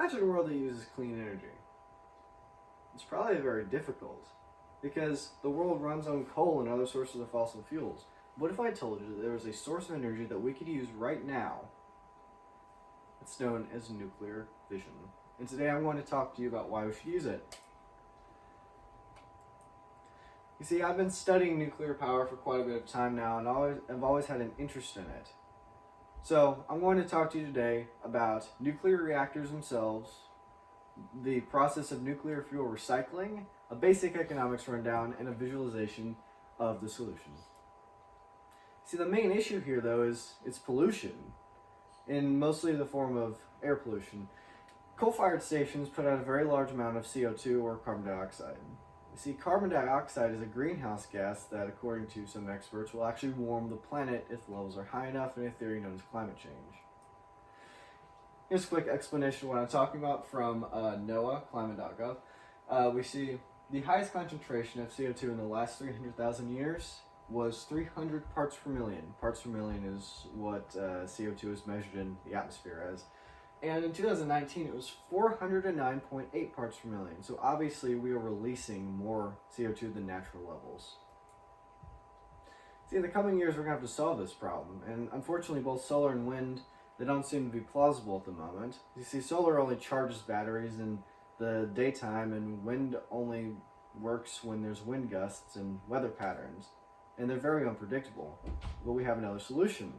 Imagine a world that uses clean energy. It's probably very difficult because the world runs on coal and other sources of fossil fuels. What if I told you that there was a source of energy that we could use right now? It's known as nuclear fission. And today I'm going to talk to you about why we should use it. You see, I've been studying nuclear power for quite a bit of time now, and I've always had an interest in it. So, I'm going to talk to you today about nuclear reactors themselves, the process of nuclear fuel recycling, a basic economics rundown, and a visualization of the solution. See, the main issue here, though, is it's pollution, in mostly the form of air pollution. Coal-fired stations put out a very large amount of CO2 or carbon dioxide. You see, carbon dioxide is a greenhouse gas that, according to some experts, will actually warm the planet if levels are high enough in a theory known as climate change. Here's a quick explanation of what I'm talking about from NOAA, climate.gov. We see the highest concentration of CO2 in the last 300,000 years was 300 parts per million. Parts per million is what CO2 is measured in the atmosphere as. And in 2019, it was 409.8 parts per million. So obviously, we are releasing more CO2 than natural levels. See, in the coming years, we're going to have to solve this problem. And unfortunately, both solar and wind, they don't seem to be plausible at the moment. You see, solar only charges batteries in the daytime, and wind only works when there's wind gusts and weather patterns. And they're very unpredictable. But we have another solution.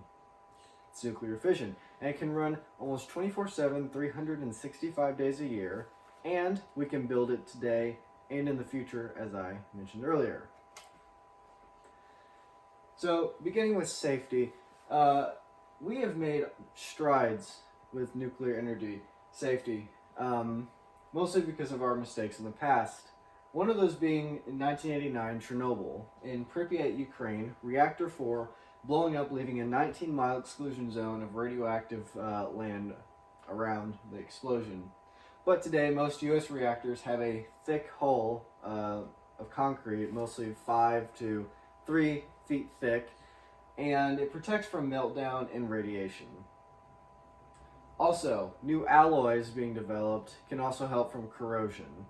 It's nuclear fission, and it can run almost 24/7, 365 days a year, and we can build it today and in the future, as I mentioned earlier. So, beginning with safety, we have made strides with nuclear energy safety, mostly because of our mistakes in the past. One of those being in 1989, Chernobyl. In Pripyat, Ukraine, Reactor 4 blowing up, leaving a 19-mile exclusion zone of radioactive land around the explosion. But today, most U.S. reactors have a thick hull of concrete, mostly 5 to 3 feet thick, and it protects from meltdown and radiation. Also, new alloys being developed can also help from corrosion.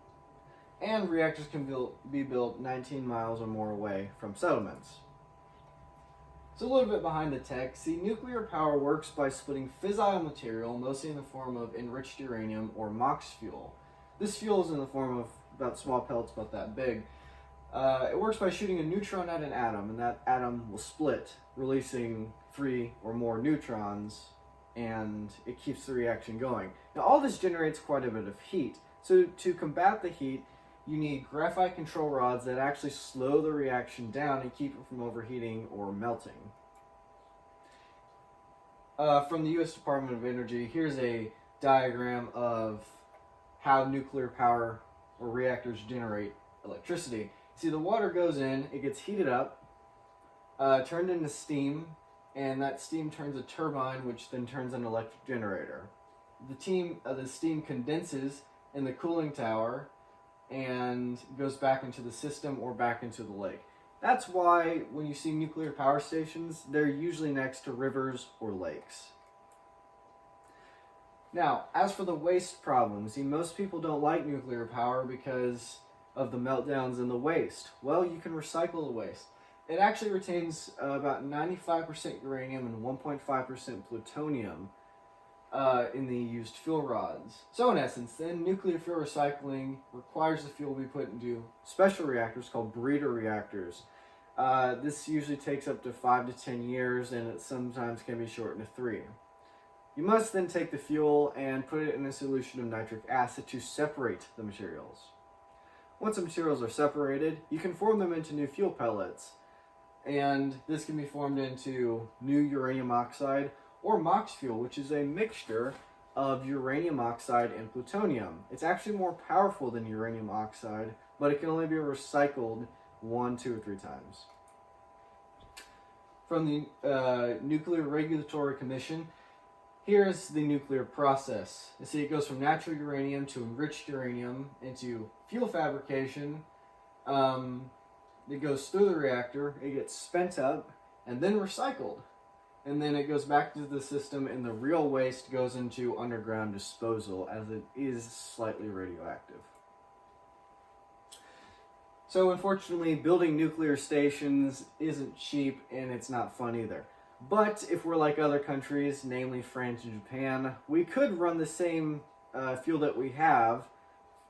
And reactors can be built 19 miles or more away from settlements. So a little bit behind the tech. See, nuclear power works by splitting fissile material, mostly in the form of enriched uranium or MOX fuel. This fuel is in the form of about small pellets about that big. It works by shooting a neutron at an atom, and that atom will split, releasing 3 or more neutrons, and it keeps the reaction going. Now, all this generates quite a bit of heat. So to combat the heat, you need graphite control rods that actually slow the reaction down and keep it from overheating or melting. From the U.S. Department of Energy, here's a diagram of how nuclear power or reactors generate electricity. See, the water goes in, it gets heated up, turned into steam, and that steam turns a turbine, which then turns an electric generator. The steam condenses in the cooling tower and goes back into the system or back into the lake. That's why when you see nuclear power stations, they're usually next to rivers or lakes. Now, as for the waste problem, see, most people don't like nuclear power because of the meltdowns and the waste. Well, you can recycle the waste. It actually retains about 95% uranium and 1.5% plutonium in the used fuel rods. So in essence, then, nuclear fuel recycling requires the fuel be put into special reactors called breeder reactors. This usually takes up to 5 to 10 years, and it sometimes can be shortened to 3. You must then take the fuel and put it in a solution of nitric acid to separate the materials. Once the materials are separated, you can form them into new fuel pellets, and this can be formed into new uranium oxide or MOX fuel, which is a mixture of uranium oxide and plutonium. It's actually more powerful than uranium oxide, but it can only be recycled 1, 2, or 3 times. From the Nuclear Regulatory Commission, here's the nuclear process. You see, it goes from natural uranium to enriched uranium into fuel fabrication. It goes through the reactor, it gets spent up, and then recycled. and then it goes back to the system, and the real waste goes into underground disposal, as it is slightly radioactive. So unfortunately, building nuclear stations isn't cheap, and it's not fun either. But if we're like other countries, namely France and Japan, we could run the same fuel that we have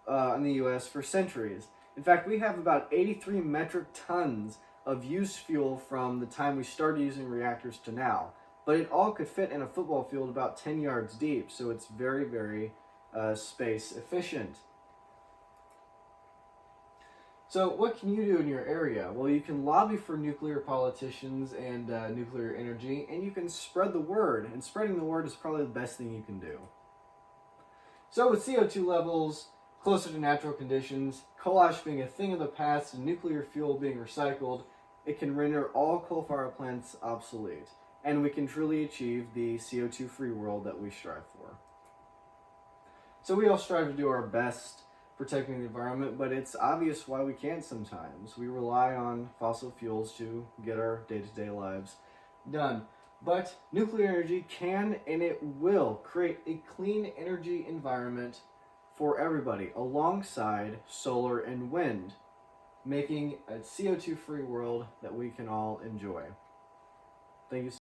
in the US for centuries. In fact, we have about 83 metric tons of used fuel from the time we started using reactors to now. But it all could fit in a football field about 10 yards deep, so it's very, very space efficient. So what can you do in your area? Well, you can lobby for nuclear politicians and nuclear energy, and you can spread the word. And spreading the word is probably the best thing you can do. So with CO2 levels closer to natural conditions, coal ash being a thing of the past, and nuclear fuel being recycled, it can render all coal-fired plants obsolete. And we can truly achieve the CO2-free world that we strive for. So we all strive to do our best protecting the environment, but it's obvious why we can't sometimes. We rely on fossil fuels to get our day-to-day lives done. But nuclear energy can and it will create a clean energy environment for everybody, alongside solar and wind, making a CO2-free world that we can all enjoy. Thank you.